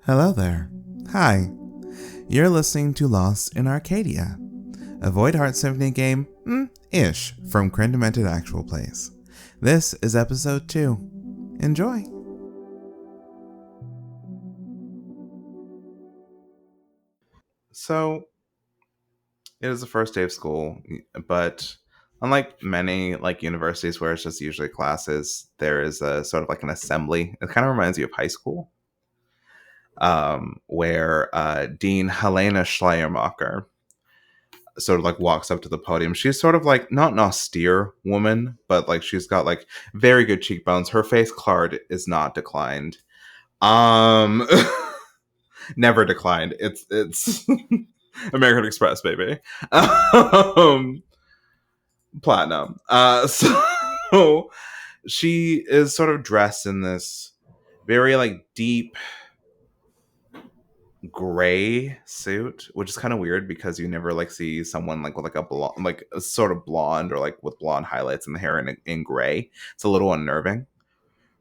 Hello there. Hi. You're listening to Lost in Arcadia, a Void Heart Symphony game, ish, from Gren Demented Actual Plays. This is episode 2. Enjoy. So, it is the first day of school, but unlike many universities where it's just usually classes, there is a sort of like an assembly. It kind of reminds you of high school, where Dean Helena Schleiermacher sort of like walks up to the podium. She's sort of like not an austere woman, but like she's got like very good cheekbones. Her face card is not declined. Um Never declined. It's American Express, baby. Um Platinum. So she is sort of dressed in this very like deep gray suit, which is kind of weird because you never like see someone like with like a blonde, like a sort of blonde or like with blonde highlights in the hair in gray. It's a little unnerving.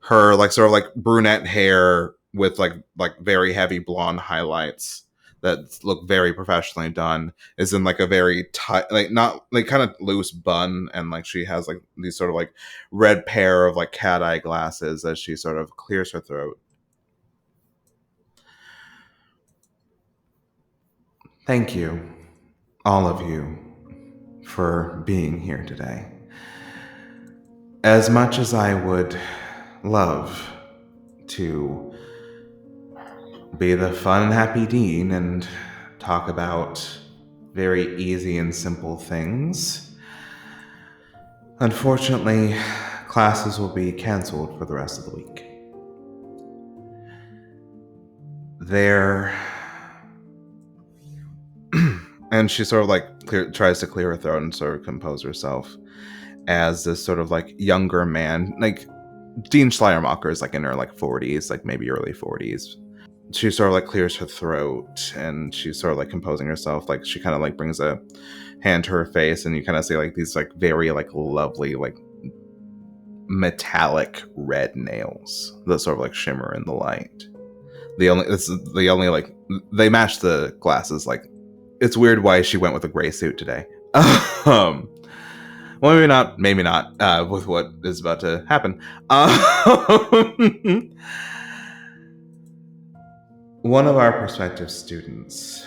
Her like sort of like brunette hair with like very heavy blonde highlights that look very professionally done is in like a very tight, like not like kind of loose bun, and like she has like these sort of like red pair of like cat eye glasses as she sort of clears her throat. Thank you, all of you, for being here today. As much as I would love to be the fun and happy dean and talk about very easy and simple things, unfortunately, classes will be canceled for the rest of the week. And she sort of like tries to clear her throat and sort of compose herself as this sort of like younger man, like Dean Schleiermacher is like in her like 40s, like maybe early 40s. She sort of like clears her throat and she's sort of like composing herself. Like she kind of like brings a hand to her face, and you kind of see like these like very like lovely like metallic red nails that sort of like shimmer in the light. The only like they match the glasses. Like it's weird why she went with a gray suit today. Well, maybe not with what is about to happen. One of our prospective students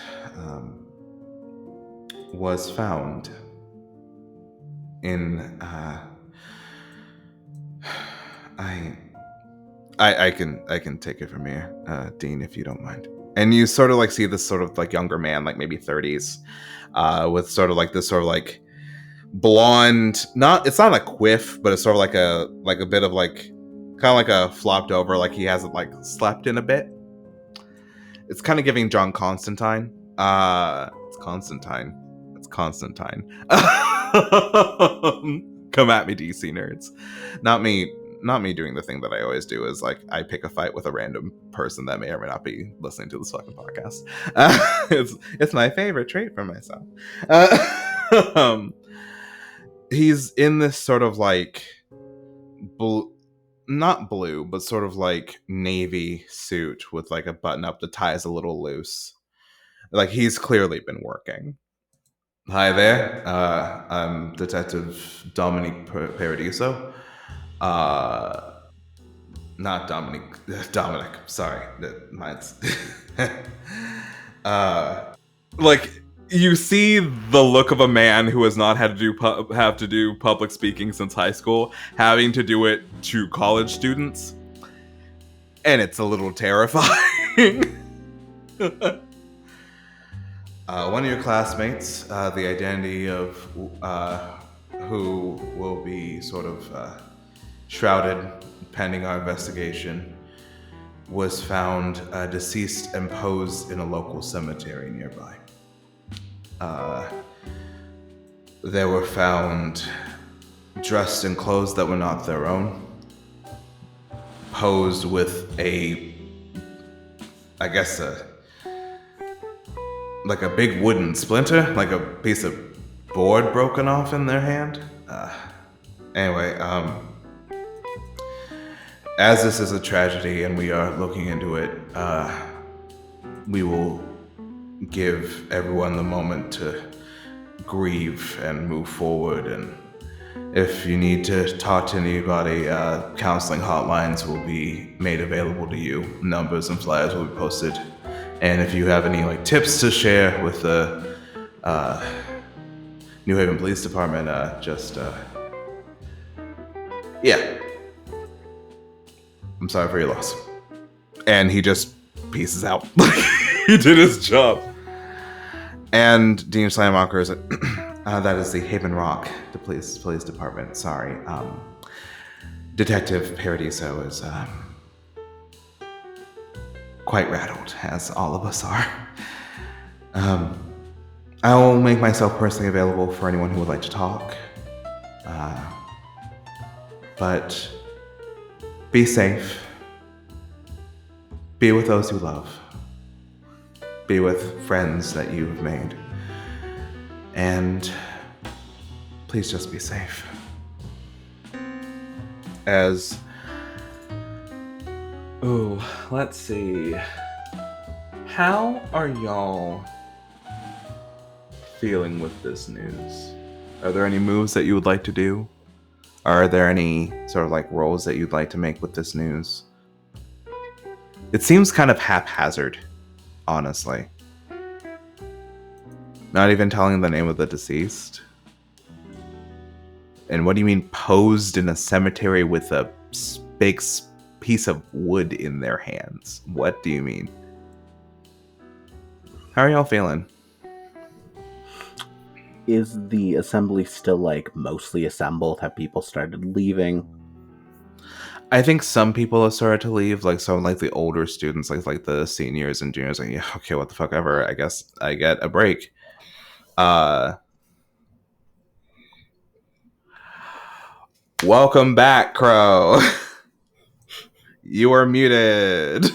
was found in I can take it from here, Dean, if you don't mind. And you sort of like see this sort of like younger man, like maybe 30s, with sort of like this sort of like blonde, it's not a quiff, but it's sort of like a bit of like kind of like a flopped over, like he hasn't like slept in a bit. It's kind of giving John Constantine. It's Constantine. Come at me, DC nerds. Not me doing the thing that I always do is like I pick a fight with a random person that may or may not be listening to this fucking podcast. It's my favorite trait for myself. He's in this sort of like not blue, but sort of like navy suit with like a button up. The tie is a little loose. Like he's clearly been working. Hi there. I'm Detective Dominic Paradiso. Not Dominic. Sorry, mine's. Like you see the look of a man who has not had to have to do public speaking since high school, having to do it to college students, and it's a little terrifying. One of your classmates, the identity of who will be sort of shrouded pending our investigation, was found deceased and posed in a local cemetery nearby. They were found dressed in clothes that were not their own, posed with like a big wooden splinter, like a piece of board broken off in their hand. Anyway, as this is a tragedy and we are looking into it, we will give everyone the moment to grieve and move forward. And if you need to talk to anybody, counseling hotlines will be made available to you. Numbers and flyers will be posted. And if you have any like tips to share with the New Haven Police Department, yeah. I'm sorry for your loss. And he just pieces out. He did his job. And Dean Schleiermacher is like, that is the Haven Rock, the police department. Sorry. Detective Paradiso is quite rattled, as all of us are. I'll make myself personally available for anyone who would like to talk. But be safe. Be with those you love. Be with friends that you've made. And please just be safe. Let's see. How are y'all feeling with this news? Are there any moves that you would like to do? Are there any sort of like roles that you'd like to make with this news? It seems kind of haphazard, honestly. Not even telling the name of the deceased. And what do you mean posed in a cemetery with a big piece of wood in their hands? What do you mean? How are y'all feeling? Is the assembly still like mostly assembled? Have people started leaving? I think some people have started to leave, like some like the older students, like the seniors and juniors, like, yeah, okay, what the fuck ever. I guess I get a break. Welcome back, Crow. You are muted.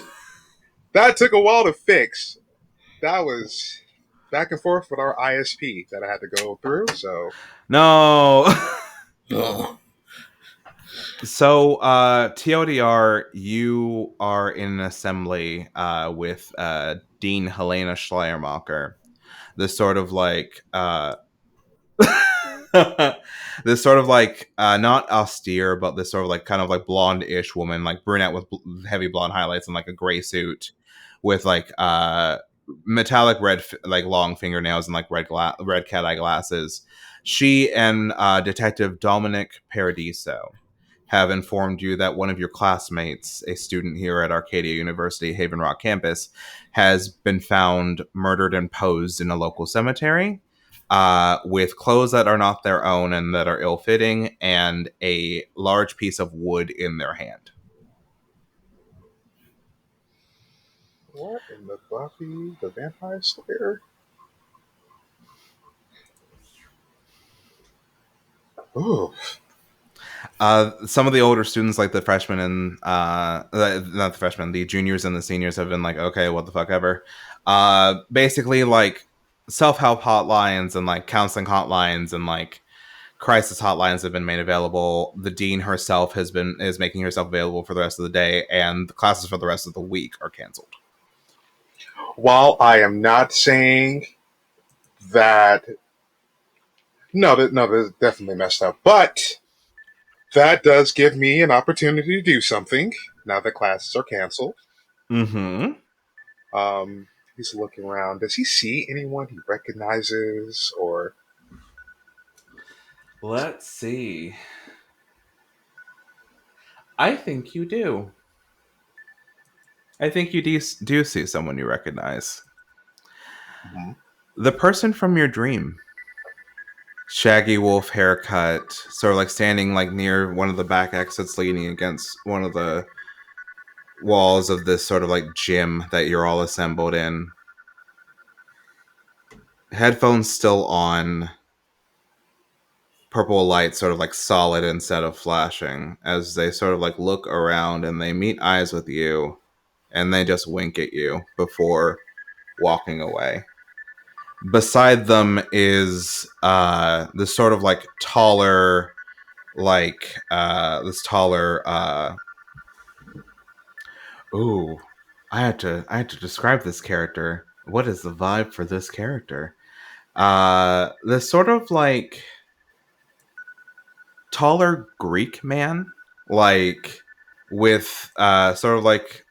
That took a while to fix. That was back and forth with our ISP that I had to go through. So No. Oh. So, TLDR, you are in an assembly with Dean Helena Schleiermacher. This sort of like this sort of like not austere, but this sort of like kind of like blonde-ish woman, like brunette with heavy blonde highlights and like a gray suit with like metallic red like long fingernails and like red cat eye glasses. She and Detective Dominic Paradiso have informed you that one of your classmates, a student here at Arcadia University Haven Rock campus, has been found murdered and posed in a local cemetery with clothes that are not their own and that are ill-fitting, and a large piece of wood in their hand. what in the Buffy the Vampire Slayer? Ooh. Some of the older students, like the freshmen and not the freshmen, the juniors and the seniors, have been like, okay, what the fuck ever. Basically, like self-help hotlines and like counseling hotlines and like crisis hotlines have been made available. The dean herself is making herself available for the rest of the day, and the classes for the rest of the week are canceled. While I am not saying that, no, that's definitely messed up. But that does give me an opportunity to do something now that classes are canceled. Mm-hmm. He's looking around. Does he see anyone he recognizes or? Let's see. I think you do. I think you do see someone you recognize. Mhm. The person from your dream. Shaggy wolf haircut, sort of like standing like near one of the back exits, leaning against one of the walls of this sort of like gym that you're all assembled in. Headphones still on. Purple light sort of like solid instead of flashing as they sort of like look around and they meet eyes with you and they just wink at you before walking away. Beside them is this sort of like taller, like this taller ooh I had to describe this character. What is the vibe for this character? This sort of like taller Greek man, like with sort of like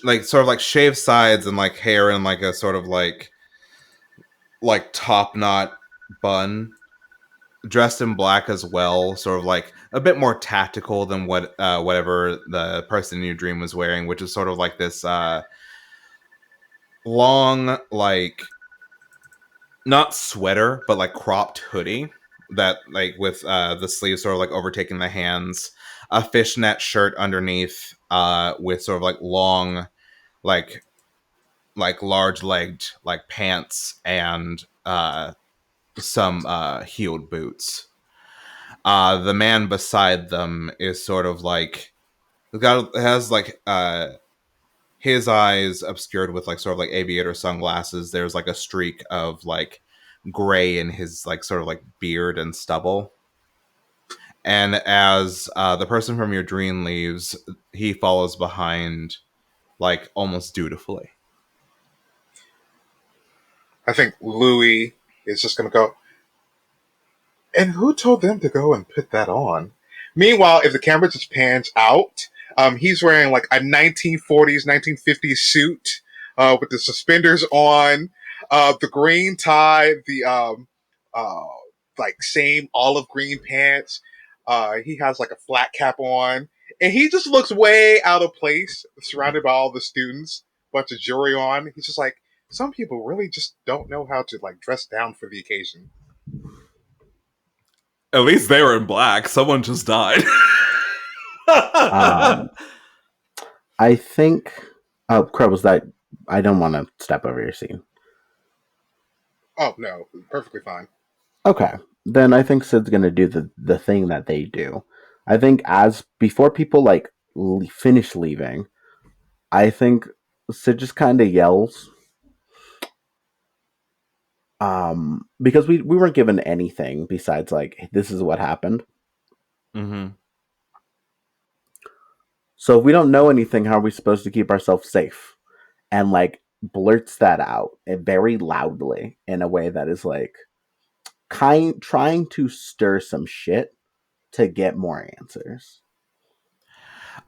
like sort of like shaved sides and like hair and like a sort of like top knot bun, dressed in black as well, sort of like a bit more tactical than whatever the person in your dream was wearing, which is sort of like this long, like not sweater but like cropped hoodie that like with the sleeves sort of like overtaking the hands, a fishnet shirt underneath with sort of like long, like large legged like pants and some heeled boots. The man beside them is sort of like has like his eyes obscured with like sort of like aviator sunglasses. There's like a streak of like gray in his like sort of like beard and stubble. And as the person from your dream leaves, he follows behind like almost dutifully. I think Louis is just going to go, and who told them to go and put that on? Meanwhile, if the camera just pans out, he's wearing like a 1940s, 1950s suit with the suspenders on, the green tie, the uh, like same olive green pants. He has like a flat cap on, and he just looks way out of place, surrounded by all the students, bunch of jewelry on. He's just like, some people really just don't know how to like dress down for the occasion. At least they were in black. Someone just died. Um, I think. Oh, Crow, was that? I don't want to step over your scene. Oh no, perfectly fine. Okay, then I think Sid's gonna do the thing that they do. I think as before people like finish leaving, I think Sid just kind of yells, because we weren't given anything besides like this is what happened. Mm-hmm. So if we don't know anything, how are we supposed to keep ourselves safe? And like blurts that out very loudly in a way that is like trying to stir some shit to get more answers.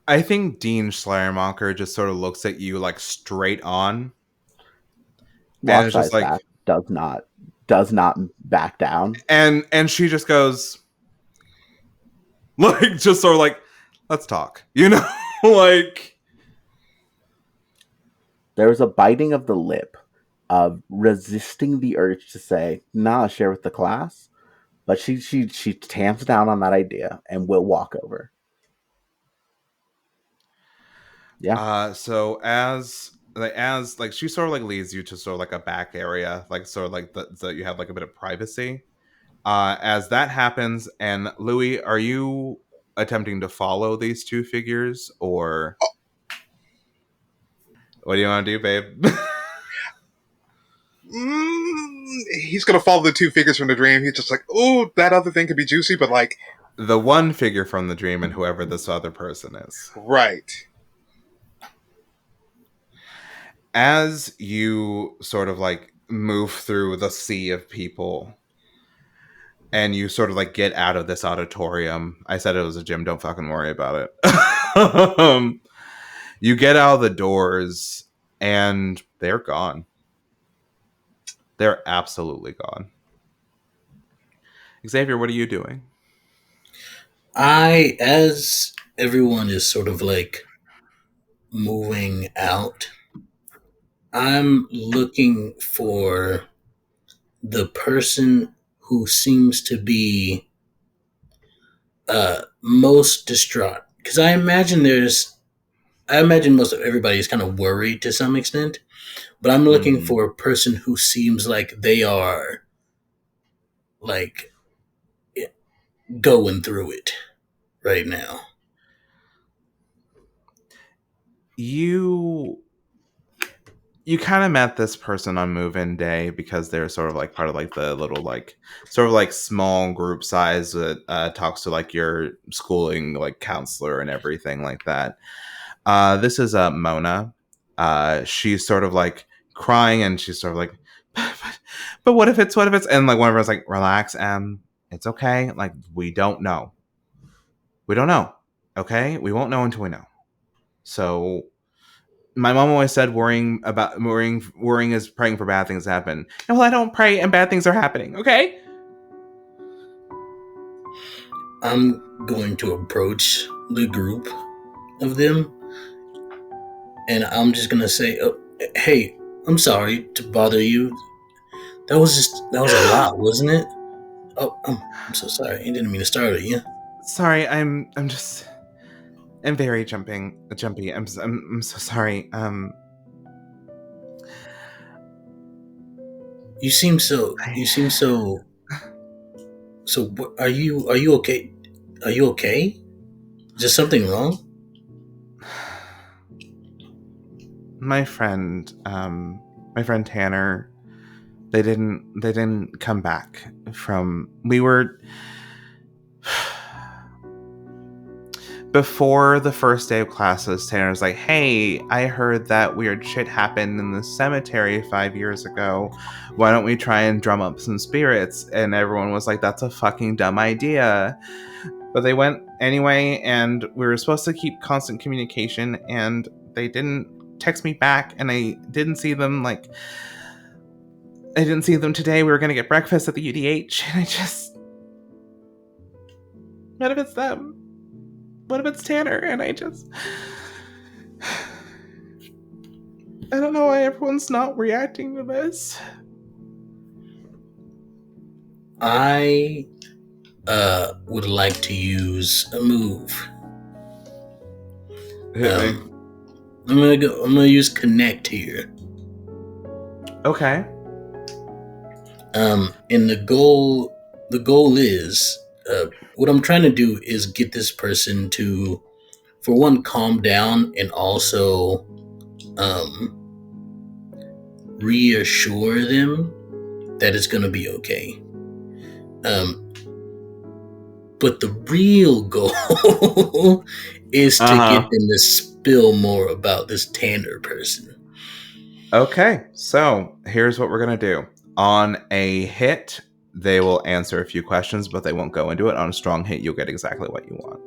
I think Dean Schleiermacher just sort of looks at you like straight on, and it's Walks just eyes like, back, does not back down. and she just goes like, just sort of like, let's talk, you know, like. There's a biting of the lip of resisting the urge to say, nah, share with the class. But she tamps down on that idea and will walk over. Yeah. So as like she sort of like leads you to sort of like a back area, like sort of like the you have like a bit of privacy. As that happens, and Louis, are you attempting to follow these two figures, or what do you want to do, babe? He's gonna follow the two figures from the dream. He's just like, oh, that other thing could be juicy, but like, The one figure from the dream and whoever this other person is. right. As you sort of like move through the sea of people and you sort of like get out of this auditorium, I said it was a gym, don't fucking worry about it. You get out of the doors and they're gone. They're absolutely gone. Xavier, what are you doing? As everyone is sort of like moving out, I'm looking for the person who seems to be most distraught. Because I imagine most of everybody is kind of worried to some extent, but I'm looking for a person who seems like they are like going through it right now. You kind of met this person on move-in day because they're sort of like part of like the little like sort of like small group size that talks to like your schooling like counselor and everything like that. This is Mona. she's sort of like crying, and she's sort of like, but what if it's, and like one of us like, relax, it's okay. Like, we don't know. Okay, we won't know until we know. So my mom always said worrying is praying for bad things to happen. And well, I don't pray, and bad things are happening. Okay. I'm going to approach the group of them, and I'm just gonna say, oh, "Hey, I'm sorry to bother you. That was a lot, wasn't it? Oh, I'm so sorry. I didn't mean to startle you. Sorry, I'm very jumpy. I'm so sorry. You seem so. So, are you okay? Are you okay? Is there something wrong? My friend Tanner, they didn't come back from. We were before the first day of classes. Tanner was like, "Hey, I heard that weird shit happened in the cemetery 5 years ago. Why don't we try and drum up some spirits?" And everyone was like, "That's a fucking dumb idea." But they went anyway, and we were supposed to keep constant communication, and they didn't text me back, and I didn't see them today. We were going to get breakfast at the UDH, and what if it's them? What if it's Tanner? And I don't know why everyone's not reacting to this. I would like to use a move. I'm gonna use connect here. Okay. And the goal is, what I'm trying to do is get this person to, for one, calm down, and also reassure them that it's gonna be okay. But the real goal is to get them to spill more about this Tanner person. Okay, so here's what we're going to do. On a hit, they will answer a few questions, but they won't go into it. On a strong hit, you'll get exactly what you want.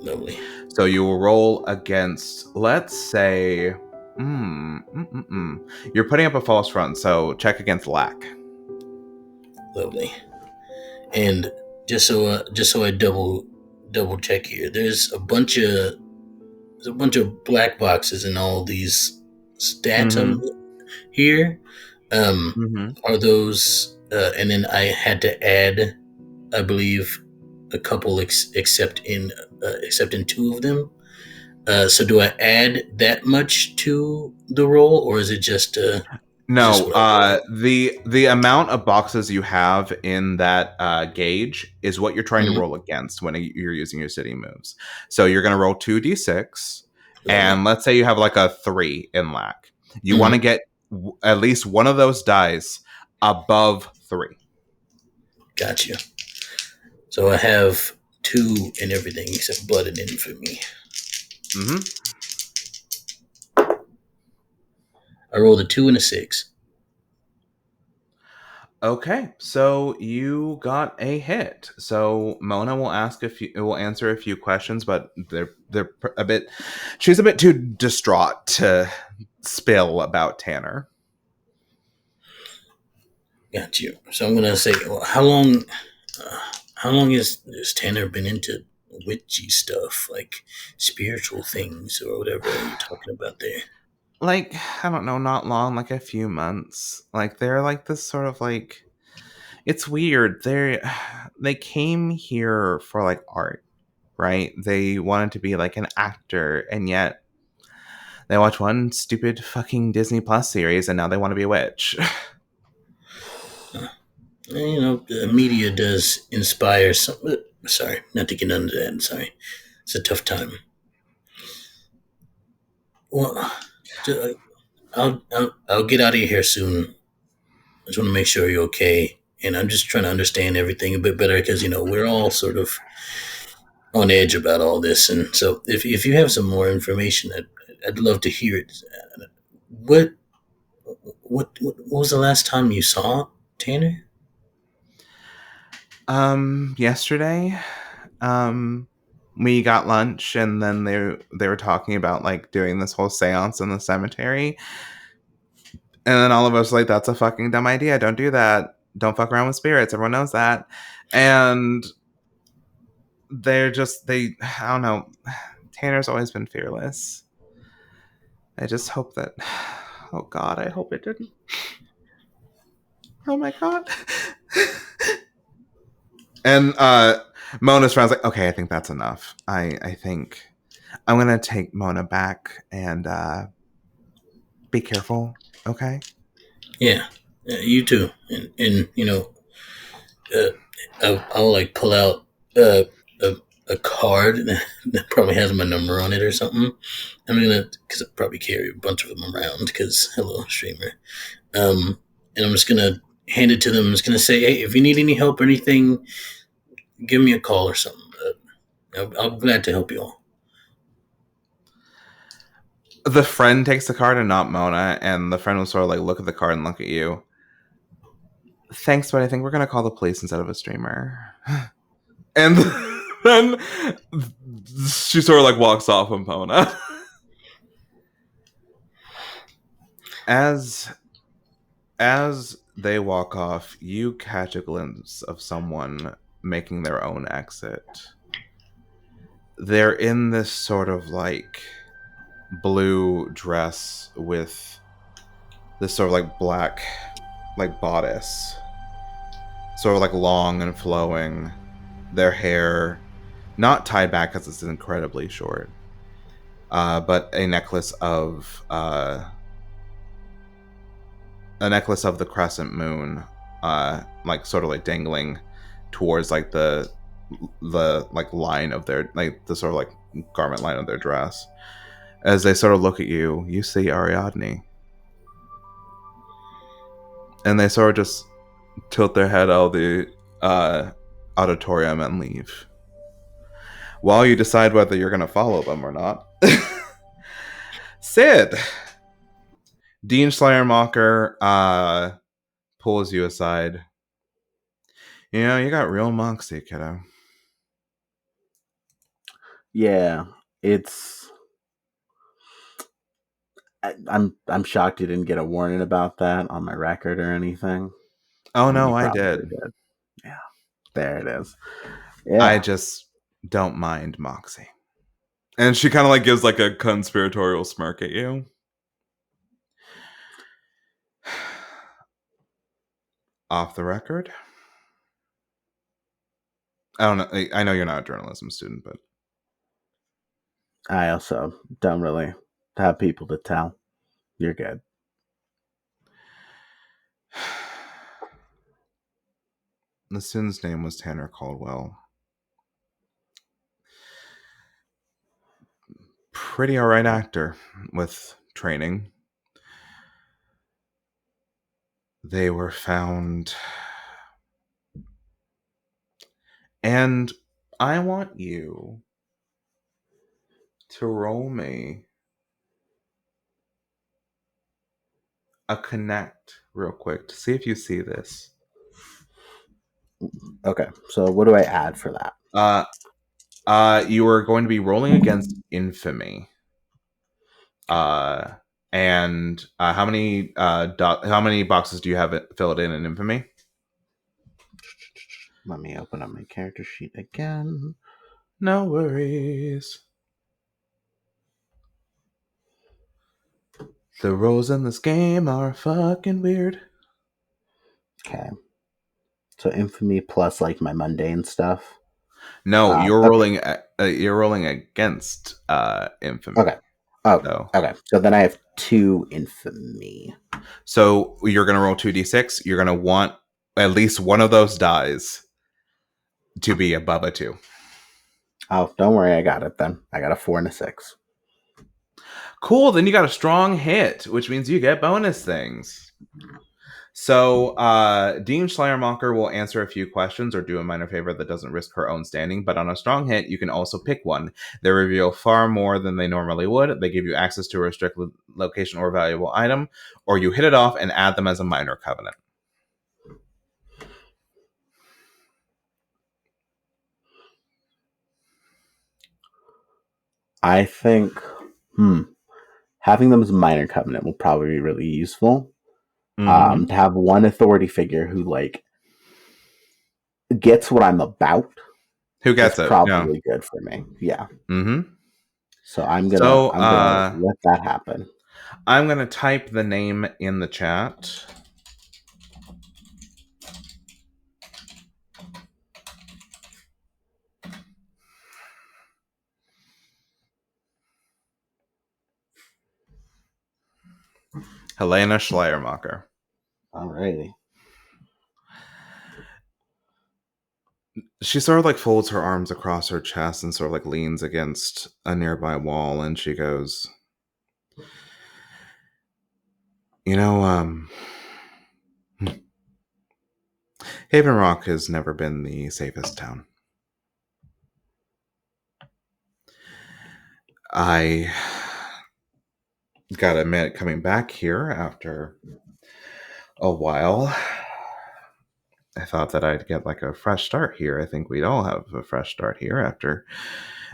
Lovely. So you will roll against, let's say, you're putting up a false front, so check against lack. Lovely. And just so I double check here, there's a bunch of black boxes in all these stats here. Are those? And then I had to add, I believe, a couple except in two of them. So do I add that much to the roll, or is it just? No, the amount of boxes you have in that gauge is what you're trying to roll against when you're using your city moves. So you're going to roll 2d6, and let's say you have like a 3 in lack. You want to get at least one of those dice above 3. Gotcha. So I have 2 and everything except blooded in for me. I rolled a 2 and a 6. Okay, so you got a hit. So Mona will answer a few questions, but they're a bit. She's a bit too distraught to spill about Tanner. Got you. So I'm gonna say, well, how long has Tanner been into witchy stuff, like spiritual things or whatever you're talking about there? Like, I don't know, not long, like a few months. Like, they're like this sort of like, it's weird. They came here for like art, right? They wanted to be like an actor, and yet they watch one stupid fucking Disney Plus series, and now they want to be a witch. You know, the media does inspire some. Sorry, not to get into that. Sorry, it's a tough time. Well, I'll get out of here soon. I just want to make sure you're okay, and I'm just trying to understand everything a bit better because we're all sort of on edge about all this, and so if you have some more information, I'd love to hear it. What what was the last time you saw Tanner? Yesterday, we got lunch, and then they were talking about like doing this whole seance in the cemetery, and then all of us were like, that's a fucking dumb idea. Don't do that. Don't fuck around with spirits. Everyone knows that. And they I don't know. Tanner's always been fearless. I just hope that, oh God, I hope it didn't. Oh my God. And Mona's friend's like, okay, I think that's enough. I think I'm gonna take Mona back and be careful, okay? Yeah, you too. And uh, I'll like pull out a a card that probably has my number on it or something. I'm gonna, because I probably carry a bunch of them around. Because hello, streamer. And I'm just gonna hand it to them. I'm just gonna say, hey, if you need any help or anything, give me a call or something. I'm glad to help you all. The friend takes the card and not Mona, and the friend will sort of like look at the card and look at you. Thanks, but I think we're gonna call the police instead of a streamer. And then she sort of like walks off of Mona. As they walk off, you catch a glimpse of someone making their own exit. They're in this sort of like blue dress with this sort of like black like bodice, sort of like long and flowing. Their hair not tied back because it's incredibly short, but a necklace of the crescent moon, like sort of like dangling towards like the like line of their, like the sort of like garment line of their dress. As they sort of look at you, you see Ariadne, and they sort of just tilt their head out of the auditorium and leave. While you decide whether you're going to follow them or not, Sid, Dean Schleiermacher pulls you aside. You know, you got real moxie, kiddo. Yeah, it's. I'm shocked you didn't get a warning about that on my record or anything. Oh no, You I probably did. Yeah, there it is. Yeah, I just don't mind moxie. And she kind of like gives like a conspiratorial smirk at you. Off the record. I don't know. I know you're not a journalism student, but I also don't really have people to tell. You're good. The student's name was Tanner Caldwell. Pretty alright actor with training. They were found. And I want you to roll me a connect real quick to see if you see this. Okay, so what do I add for that? You are going to be rolling against infamy. And how many boxes do you have filled in infamy? Let me open up my character sheet again. No worries. The rolls in this game are fucking weird. Okay. So infamy plus like my mundane stuff. No, you're okay. rolling against infamy. Okay. Oh, so. Okay. So then I have 2 infamy. So you're gonna roll 2d6. You're gonna want at least one of those dies to be above a 2. Oh, don't worry, I got it then. I got a 4 and a 6. Cool, then you got a strong hit, which means you get bonus things. So, Dean Schleiermacher will answer a few questions or do a minor favor that doesn't risk her own standing, but on a strong hit, you can also pick one. They reveal far more than they normally would. They give you access to a restricted location or valuable item, or you hit it off and add them as a minor covenant. I think, having them as a minor covenant will probably be really useful. Mm-hmm. To have one authority figure who like gets what I'm about Who is gets it? probably good for me. Yeah. Mm-hmm. So I'm gonna So, let that happen. I'm gonna type the name in the chat. Helena Schleiermacher. Alrighty. She sort of like folds her arms across her chest and sort of like leans against a nearby wall, and she goes, "You know, Haven Rock has never been the safest town. I gotta admit, coming back here after a while, I thought that I'd get like a fresh start here. I think we'd all have a fresh start here after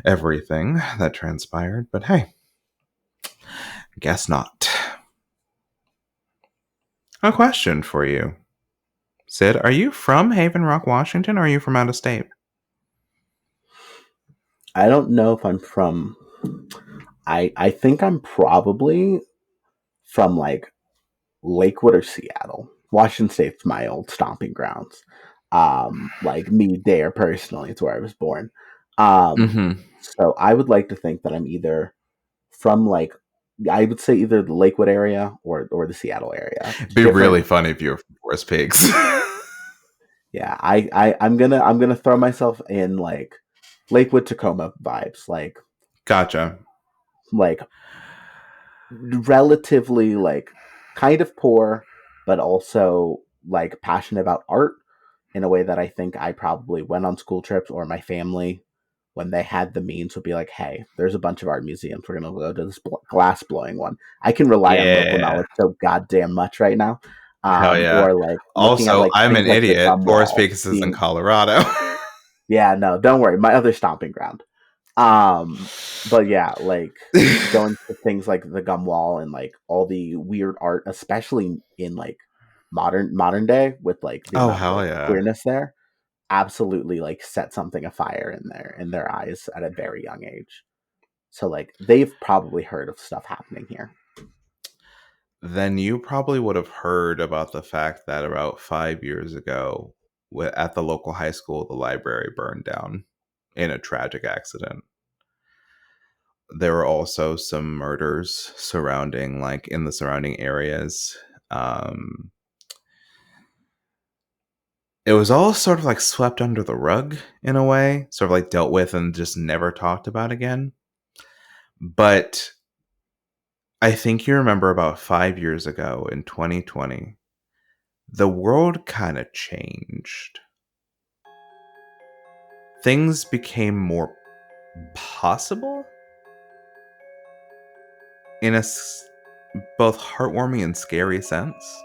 everything that transpired, but hey, guess not. A question for you. Sid, are you from Haven Rock, Washington, or are you from out of state?" I don't know if I'm from. I think I'm probably from like Lakewood or Seattle. Washington State's my old stomping grounds. Like me there personally, it's where I was born. Mm-hmm. So I would like to think that I'm either from like, I would say either the Lakewood area or the Seattle area. It'd be really funny if you were from Forest Peaks. Yeah, I'm gonna throw myself in like Lakewood Tacoma vibes, Gotcha. like relatively like kind of poor, but also like passionate about art in a way that I think I probably went on school trips or my family when they had the means would be like, hey, there's a bunch of art museums. We're gonna go to this glass blowing one. I can rely on local Yeah. knowledge so goddamn much right now. Hell yeah. Or like looking at Also, like I'm things an like the idiot. gum Forest wall. Peaks is in Colorado. Yeah, no, don't worry. My other stomping ground. But yeah, like going to things like the gum wall and like all the weird art, especially in like modern day with like the Oh, amount of hell like yeah. queerness there, absolutely like set something afire in their eyes at a very young age. So like they've probably heard of stuff happening here. Then you probably would have heard about the fact that about 5 years ago, at the local high school, the library burned down in a tragic accident. There were also some murders surrounding, like in the surrounding areas. It was all sort of like swept under the rug in a way, sort of like dealt with and just never talked about again. But I think you remember about 5 years ago in 2020, the world kind of changed. Things became more possible in a both heartwarming and scary sense.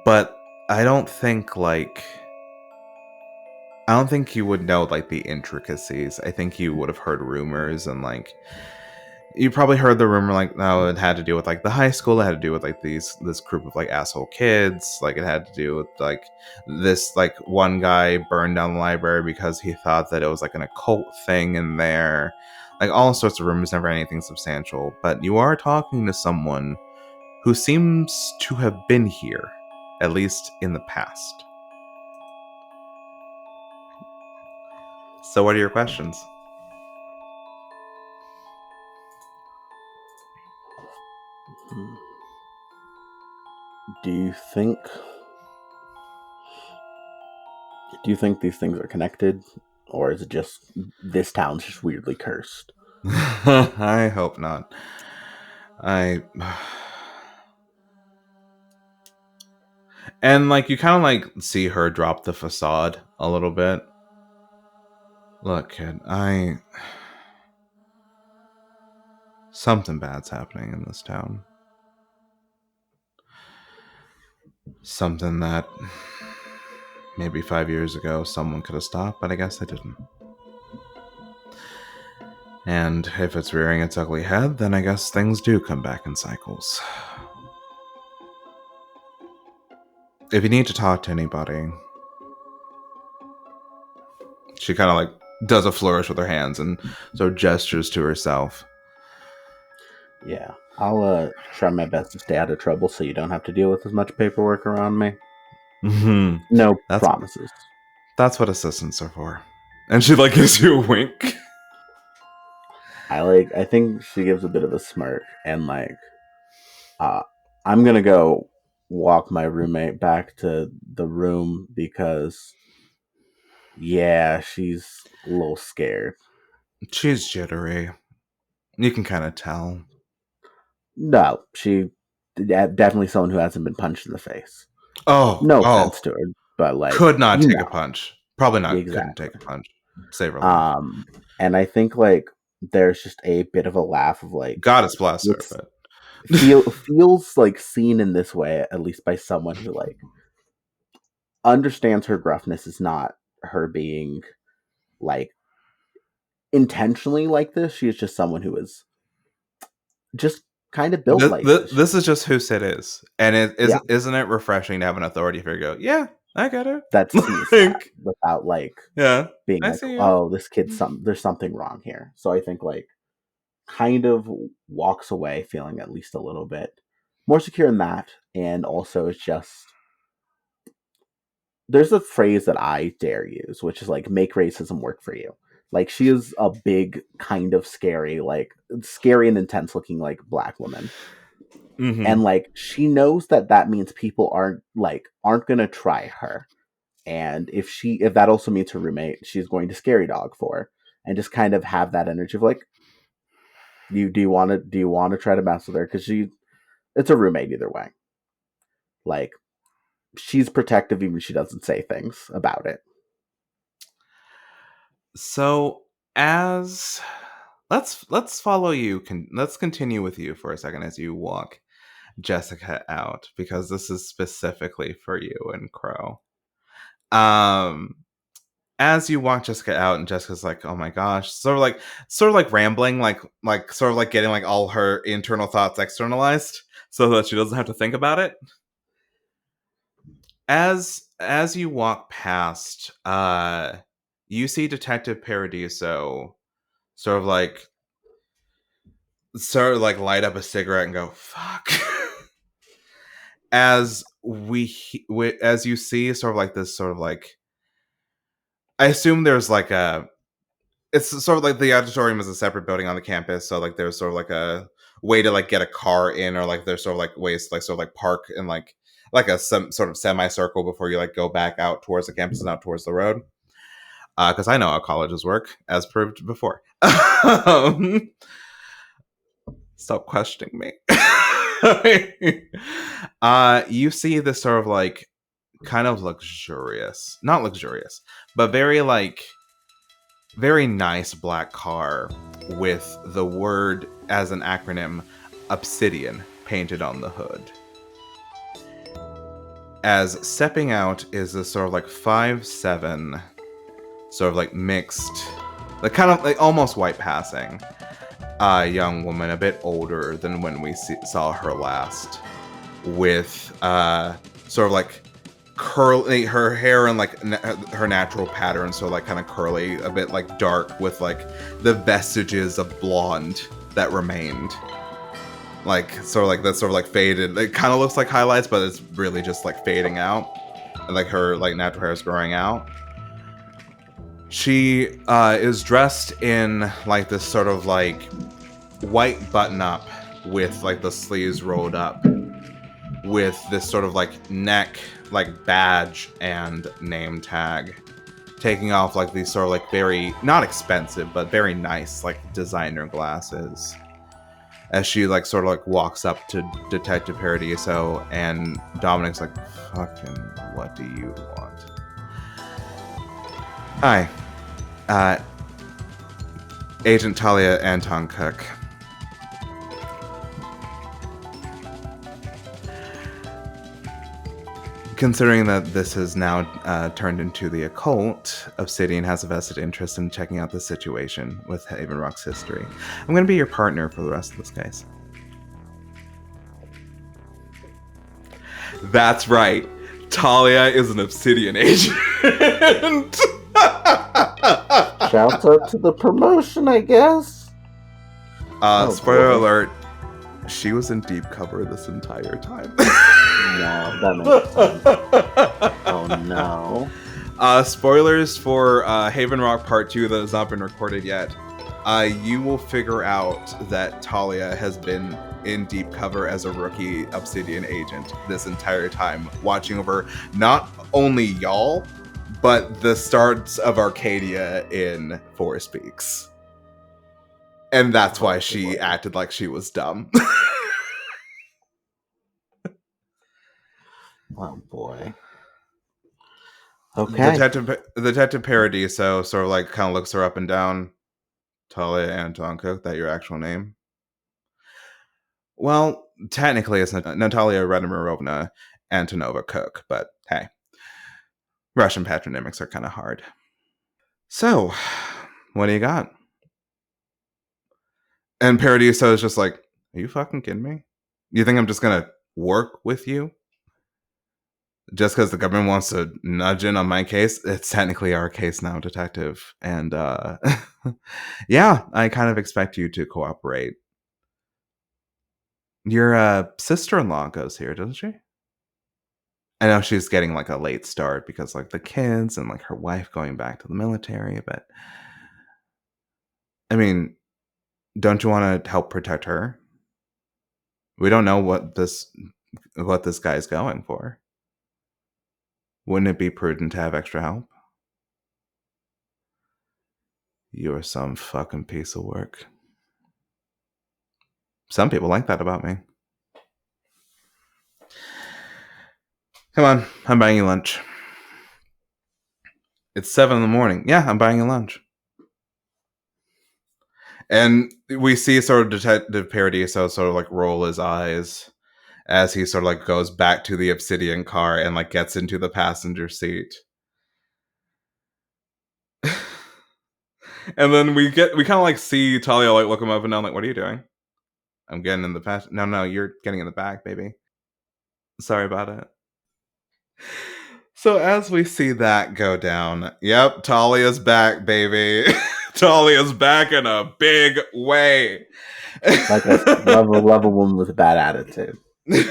But I don't think you would know like the intricacies. I think you would have heard rumors and like you probably heard the rumor like no, it had to do with like the high school, it had to do with like this group of like asshole kids, like it had to do with like this like one guy burned down the library because he thought that it was like an occult thing in there. Like all sorts of rumors, never anything substantial. But you are talking to someone who seems to have been here, at least in the past. So what are your questions? Do you think these things are connected, or is it just this town's just weirdly cursed? I hope not. I And like you kind of like see her drop the facade a little bit. Look, kid, something bad's happening in this town. Something that maybe 5 years ago someone could have stopped, but I guess they didn't. And if it's rearing its ugly head, then I guess things do come back in cycles. If you need to talk to anybody, she kind of like does a flourish with her hands and sort of gestures to herself. Yeah, I'll try my best to stay out of trouble so you don't have to deal with as much paperwork around me. Mm-hmm. No promises. That's what assistants are for. And she like gives you a wink. I think she gives a bit of a smirk and like, I'm gonna go walk my roommate back to the room because, yeah, she's a little scared. She's jittery. You can kind of tell. No, she definitely someone who hasn't been punched in the face. No offense to her, but like could not take a punch. Probably not. Exactly. Couldn't take a punch. Save her life. And I think like there's just a bit of a laugh of like, Goddess bless her, but feels like seen in this way, at least by someone who like understands her gruffness is not her being like intentionally like this. She is just someone who is just kind of built like this. This is just who Sid is, and isn't it refreshing to have an authority figure go, yeah, I get it. That's that without like being like, oh, this kid's there's something wrong here. So I think like kind of walks away feeling at least a little bit more secure in that, and also it's just there's a phrase that I dare use, which is like make racism work for you. Like she is a big kind of scary and intense looking like black woman. Mm-hmm. And like she knows that means people aren't gonna try her, and if that also means her roommate, she's going to scary dog for, and just kind of have that energy of like, do you want to try to mess with her because it's a roommate either way. Like she's protective even if she doesn't say things about it. So let's follow you. Let's continue with you for a second as you walk Jessica out, because this is specifically for you and Crow. As you walk Jessica out, and Jessica's like, oh my gosh, sort of like rambling, like sort of like getting like all her internal thoughts externalized so that she doesn't have to think about it. As you walk past, you see Detective Paradiso sort of like light up a cigarette and go, fuck. As you see sort of like this sort of like, I assume there's like it's sort of like the auditorium is a separate building on the campus, so like there's sort of like a way to like get a car in, or like there's sort of like ways to like sort of like park in like some sort of semicircle before you like go back out towards the campus and out towards the road. Because I know how colleges work, as proved before. Stop questioning me. You see this sort of like kind of luxurious, not luxurious, but very nice black car with the word as an acronym Obsidian painted on the hood. As stepping out is this sort of like 5'7", sort of like mixed, like kind of like almost white passing young woman, a bit older than when we saw her last, with sort of like curly, her hair and like her natural pattern, so like kind of curly, a bit like dark with like the vestiges of blonde that remained, like sort of like that sort of like faded. It kind of looks like highlights, but it's really just like fading out, and like her like natural hair is growing out. She is dressed in like this sort of like white button up with like the sleeves rolled up, with this sort of like neck like badge and name tag, taking off like these sort of like very not expensive but very nice like designer glasses. as she like sort of like walks up to Detective Paradiso, and Dominic's like, "Fucking, what do you want?" Hi, uh, Agent Talia Anton Cook. Considering that this has now turned into the occult, Obsidian has a vested interest in checking out the situation with Haven Rock's history. I'm going to be your partner for the rest of this case. That's right. Talia is an Obsidian agent. Shouts out to the promotion, I guess. Spoiler alert, she was in deep cover this entire time. No, that makes sense. Oh no. Spoilers for Haven Rock Part 2 that has not been recorded yet. You will figure out that Talia has been in deep cover as a rookie Obsidian agent this entire time, watching over not only y'all, but the starts of Arcadia in Forest Peaks. And that's why she acted like she was dumb. Oh boy. Okay. Detective Paradiso sort of like kind of looks her up and down. Talia Anton Cook, that your actual name? Well, technically it's Natalia Radimirovna Antonova Cook, but hey, Russian patronymics are kind of hard. So, what do you got? And Paradiso is just like, are you fucking kidding me? You think I'm just gonna work with you? Just because the government wants to nudge in on my case? It's technically our case now, detective. And yeah, I kind of expect you to cooperate. Your sister-in-law goes here, doesn't she? I know she's getting like a late start because like the kids and like her wife going back to the military, but I mean, don't you want to help protect her? We don't know what this guy's going for. Wouldn't it be prudent to have extra help? You're some fucking piece of work. Some people like that about me. Come on, I'm buying you lunch. It's 7 a.m. Yeah, I'm buying you lunch. And we see sort of Detective Paradiso sort of like roll his eyes as he sort of like goes back to the Obsidian car and like gets into the passenger seat. And then we kind of like see Talia like look him up and down like, what are you doing? I'm getting in the past. No, you're getting in the back, baby. Sorry about it. So as we see that go down, yep, Talia's back, baby. Talia's back in a big way. Like a love a woman with a bad attitude. I'm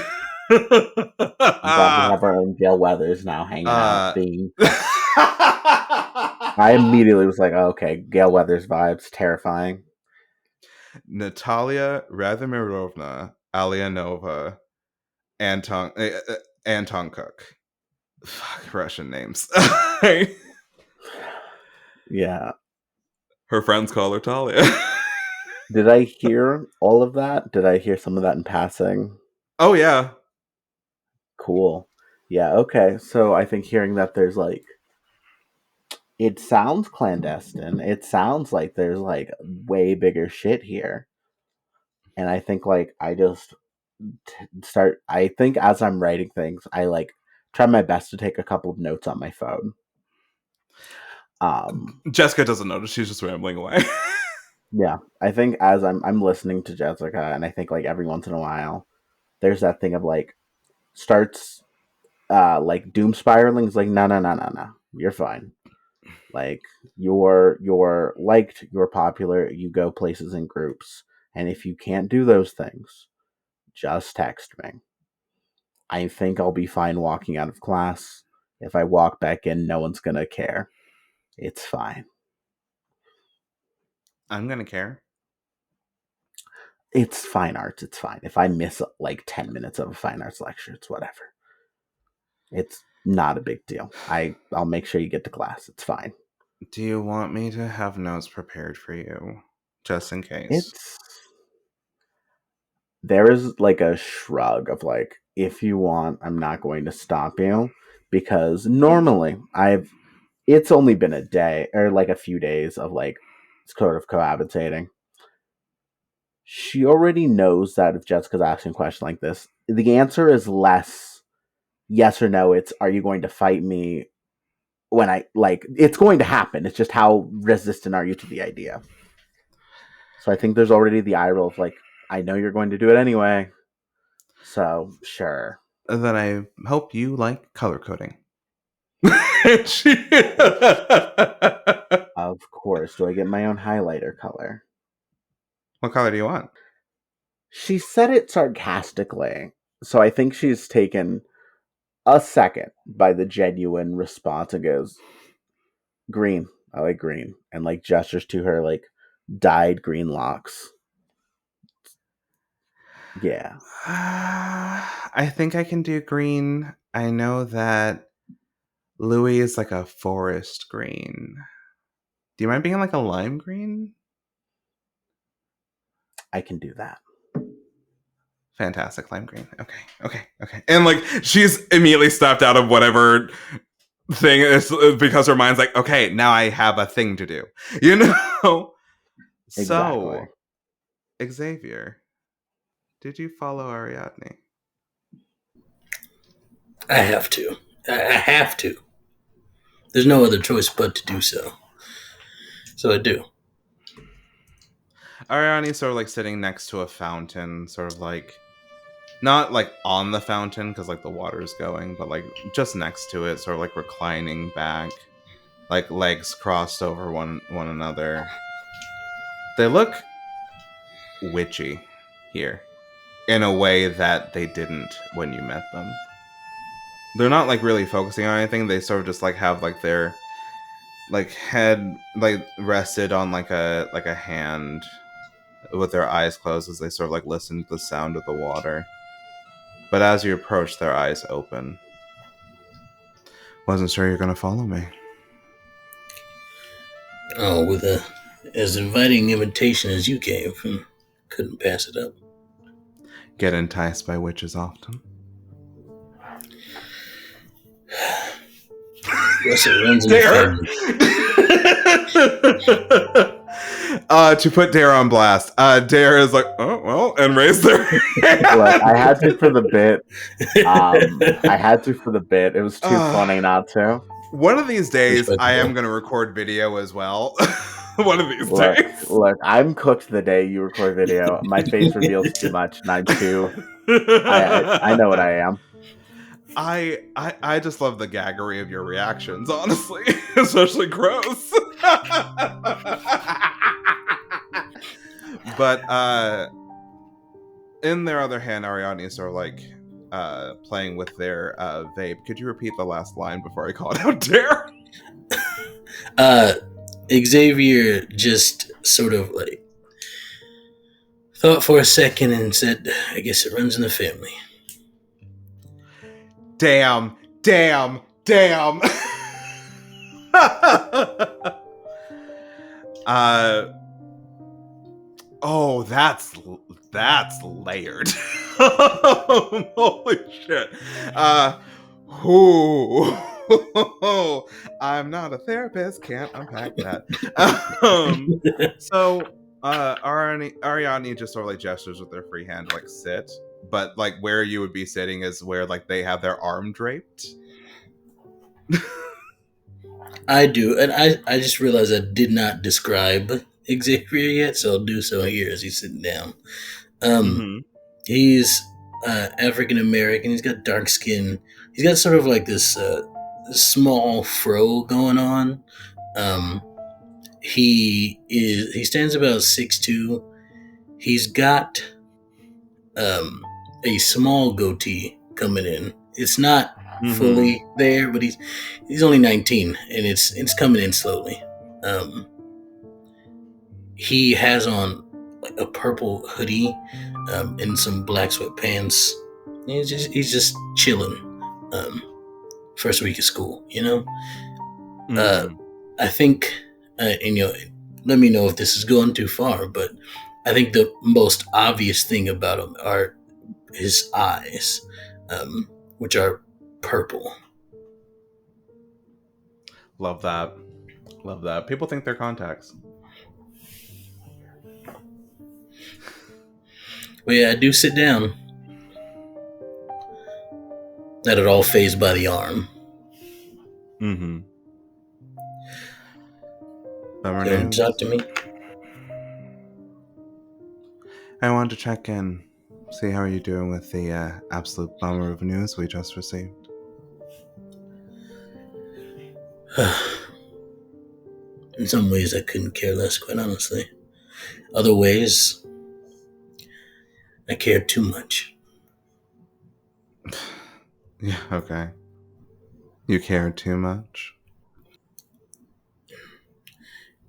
glad we have our own Gail Weathers now hanging out. I immediately was like, oh, okay, Gail Weathers vibes, terrifying. Natalia Radimirovna Alianova Anton Cook. Fuck, Russian names. Yeah. Her friends call her Talia. Did I hear all of that? Did I hear some of that in passing? Oh, yeah. Cool. Yeah, okay. So I think hearing that there's like, it sounds clandestine. It sounds like there's like way bigger shit here. And I think like I just I think as I'm writing things, I like try my best to take a couple of notes on my phone. Jessica doesn't notice, she's just rambling away. Yeah, I think as I'm listening to Jessica, and I think like every once in a while, there's that thing of like starts like doom spiraling. It's like no, you're fine. Like you're liked, you're popular, you go places in groups, and if you can't do those things, just text me. I think I'll be fine walking out of class. If I walk back in, no one's gonna care. It's fine. I'm gonna care. It's fine arts. It's fine. If I miss like 10 minutes of a fine arts lecture, it's whatever. It's not a big deal. I'll make sure you get to class. It's fine. Do you want me to have notes prepared for you? Just in case. there is like a shrug of like, if you want, I'm not going to stop you, because normally it's only been a day or like a few days of like sort of cohabitating. She already knows that if Jessica's asking a question like this, the answer is less yes or no. It's, are you going to fight me when I, like, it's going to happen. It's just how resistant are you to the idea? So I think there's already the eye roll of like, I know you're going to do it anyway. So sure. Then I hope you like color coding. Of course. Do I get my own highlighter color? What color do you want? She said it sarcastically, so I think she's taken a second by the genuine response and goes, green. I like green. And like gestures to her like dyed green locks. Yeah. I think I can do green. I know that Louis is like a forest green. Do you mind being like a lime green? I can do that. Fantastic, lime green. Okay. And like she's immediately stopped out of whatever thing is because her mind's like, okay, now I have a thing to do. You know? Exactly. So, Xavier, did you follow Ariadne? I have to. I have to. There's no other choice but to do so. So I do. Ariadne's sort of like sitting next to a fountain, sort of like not like on the fountain because like the water's going, but like just next to it, sort of like reclining back, like legs crossed over one another. They look witchy here in a way that they didn't when you met them. They're not like really focusing on anything. They sort of just like have like their like head like rested on like a hand with their eyes closed as they sort of like listen to the sound of the water. But as you approach, their eyes open. Wasn't sure you're gonna follow me. Oh, with as inviting invitation as you gave, couldn't pass it up. Get enticed by witches often. Yes, it runs in the family. To put Dare on blast, Dare is like, oh well, and raise their hand. Look, I had to for the bit. It was too funny not to. One of these days, I am going to record video as well. One of these days. Look, I'm cooked the day you record video. My face reveals too much, and I'm too. I know what I am. I just love the gaggery of your reactions, honestly, especially gross. But in their other hand, Ariadne is sort of like playing with their vape. Could you repeat the last line before I call it out, Dare? Xavier just sort of like thought for a second and said, I guess it runs in the family. Damn. Oh, that's layered. Holy shit. I'm not a therapist, can't unpack that. So Ariadne just sort of like gestures with their free hand to like sit, but like where you would be sitting is where like they have their arm draped. I do, and I just realized I did not describe Xavier yet, so I'll do so here as he's sitting down. He's African American. He's got dark skin. He's got sort of like this small fro going on. He stands about 6'2". He's got a small goatee coming in. It's not fully there, but he's only 19, and it's coming in slowly. He has on like a purple hoodie and some black sweatpants. He's just chilling. First week of school, you know. I think, and let me know if this is going too far, but I think the most obvious thing about him are his eyes, um, which are purple. Love that. Love that. People think they're contacts. But yeah, I do sit down. Let it all phase by the arm. Mm-hmm. Bummer You want news. to talk to me? I wanted to check in, see how are you doing with the absolute bummer of news we just received. In some ways, I couldn't care less, quite honestly. Other ways, I cared too much. Yeah, okay. You cared too much?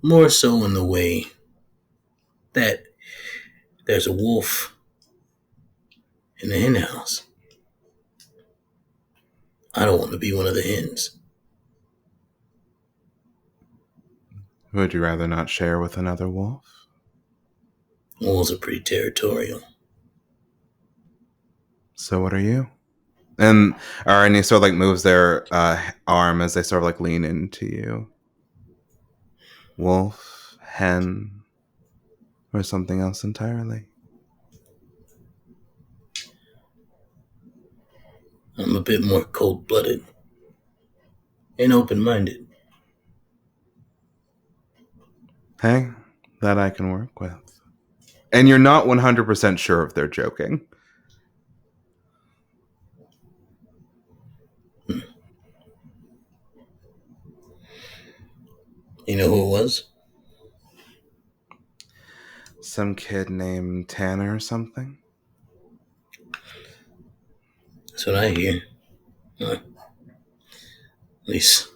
More so in the way that there's a wolf in the hen house. I don't want to be one of the hens. Would you rather not share with another wolf? Wolves are pretty territorial. So what are you? And Arnie sort of like moves their arm as they sort of like lean into you. Wolf, hen, or something else entirely? I'm a bit more cold-blooded and open-minded. Hey, that I can work with. And you're not 100% sure if they're joking. You know who it was? Some kid named Tanner or something? That's what I hear. At least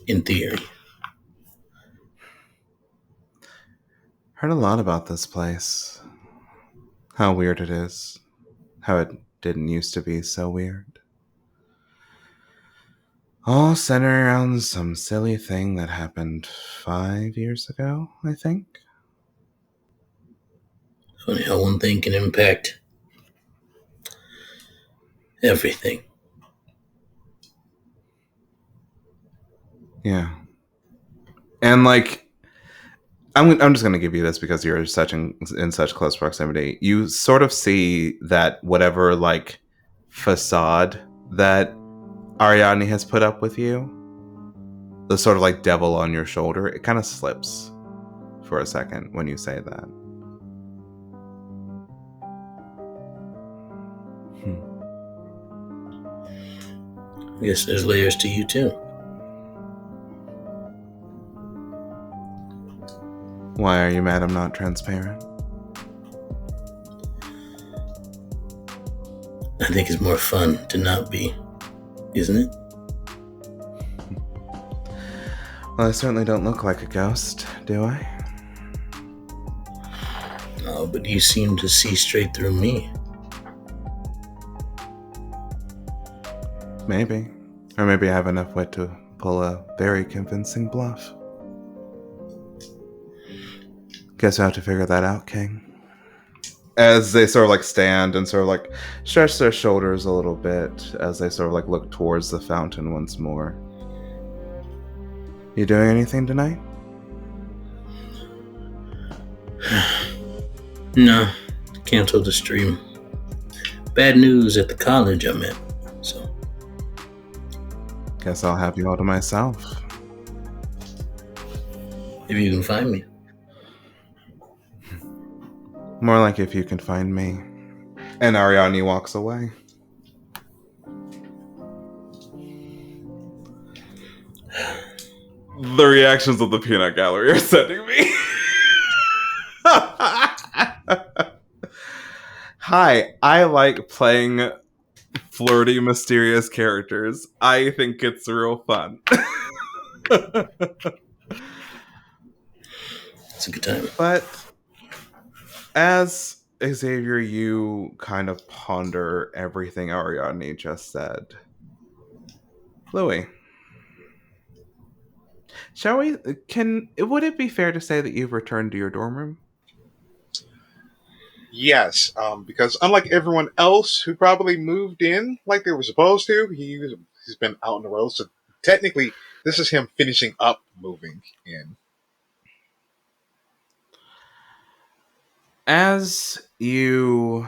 in theory. Heard a lot about this place. How weird it is. How it didn't used to be so weird. All centered around some silly thing that happened 5 years ago, I think. Funny how one thing can impact everything. Yeah. And like, I'm just going to give you this because you're such in such close proximity. You sort of see that whatever like facade that Ariadne has put up with you, the sort of like devil on your shoulder, it kind of slips for a second when you say that. I guess there's layers to you too. Why are you mad I'm not transparent? I think it's more fun to not be, isn't it? Well, I certainly don't look like a ghost, do I? Oh, but you seem to see straight through me. Maybe. Or maybe I have enough wit to pull a very convincing bluff. Guess we'll have to figure that out, King. As they sort of like stand and sort of like stretch their shoulders a little bit as they sort of like look towards the fountain once more. You doing anything tonight? No, canceled the stream. Bad news at the college I'm at, so. Guess I'll have you all to myself. If you can find me. More like if you can find me. And Ariadne walks away. The reactions of the peanut gallery are sending me. Hi, I like playing flirty, mysterious characters. I think it's real fun. It's a good time. But as Xavier, you kind of ponder everything Ariadne just said. Louis, would it be fair to say that you've returned to your dorm room? Yes, because unlike everyone else who probably moved in like they were supposed to, he's been out on the road. So technically, this is him finishing up moving in. As you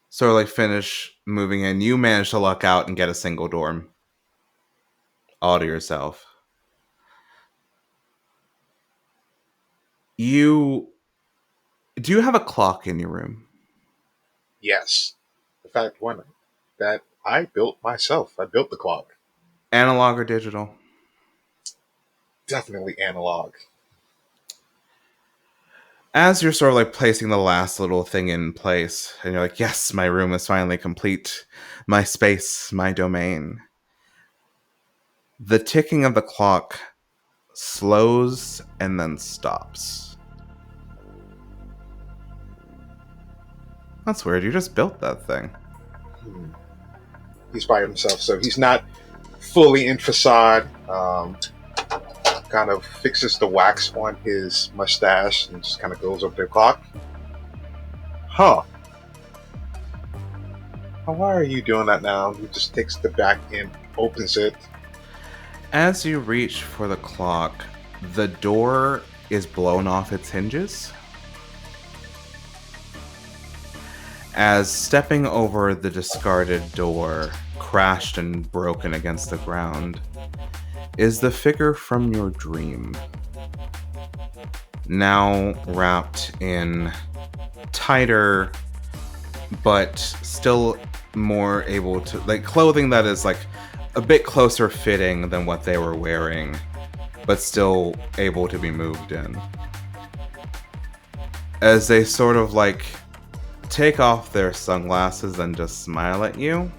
sort of like finish moving in, you manage to luck out and get a single dorm all to yourself. You do you have a clock in your room? Yes, in fact, one that I built myself. I built the clock. Analog or digital? Definitely analog. As you're sort of like placing the last little thing in place, and you're like, yes, my room is finally complete. My space, my domain. The ticking of the clock slows and then stops. That's weird. You just built that thing. He's by himself, so he's not fully in facade. Kind of fixes the wax on his mustache and just kind of goes over to the clock. Huh. Why are you doing that now? He just takes the back end, opens it. As you reach for the clock, the door is blown off its hinges. As stepping over the discarded door, crashed and broken against the ground, is the figure from your dream. Now wrapped in tighter, but still more able to, like, clothing that is like a bit closer fitting than what they were wearing, but still able to be moved in. As they sort of like take off their sunglasses and just smile at you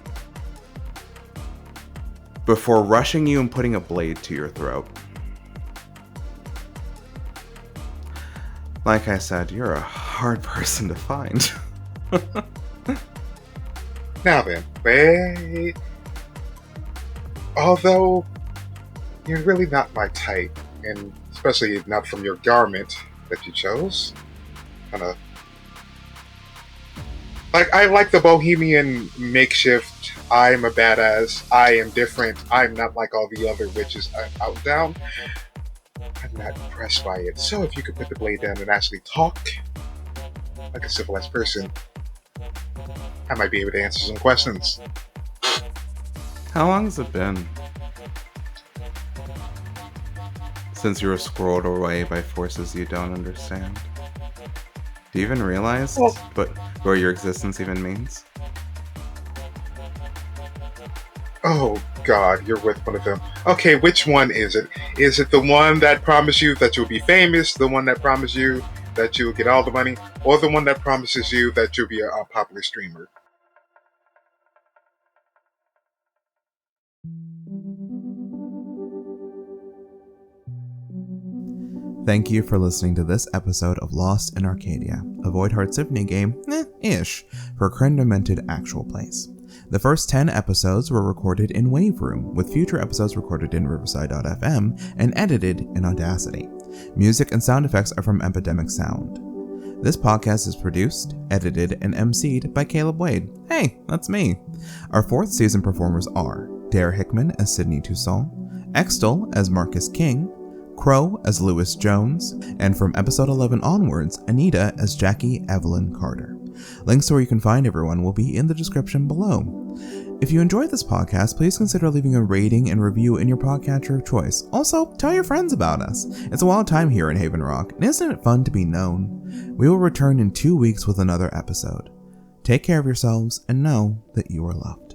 before rushing you and putting a blade to your throat. Like I said, you're a hard person to find. Now then, wait. Although you're really not my type, and especially not from your garment that you chose. Kind of like, I like the bohemian makeshift. I'm a badass. I am different. I'm not like all the other witches out down. I'm not impressed by it. So if you could put the blade down and actually talk like a civilized person, I might be able to answer some questions. How long has it been since you were squirreled away by forces you don't understand? Do you even realize what your existence even means? Oh God, you're with one of them. Okay, which one is it? Is it the one that promised you that you'll be famous, the one that promised you that you'll get all the money, or the one that promises you that you'll be a popular streamer? Thank you for listening to this episode of Lost in Arcadia, a Void Heart Symphony game, ish, for Gren Demented Actual Plays. The first 10 episodes were recorded in Wave Room, with future episodes recorded in Riverside.fm and edited in Audacity. Music and sound effects are from Epidemic Sound. This podcast is produced, edited, and emceed by Caleb Wade. Hey, that's me. Our 4th season performers are Dare Hickman as Sydney Toussaint, Extel as Marcus King, Crow as Lewis Jones, and from episode 11 onwards, Anita as Jackie Evelyn Carter. Links to where you can find everyone will be in the description below. If you enjoyed this podcast, please consider leaving a rating and review in your podcatcher of choice. Also, tell your friends about us. It's a wild time here in Haven Rock, and isn't it fun to be known? We will return in 2 weeks with another episode. Take care of yourselves and know that you are loved.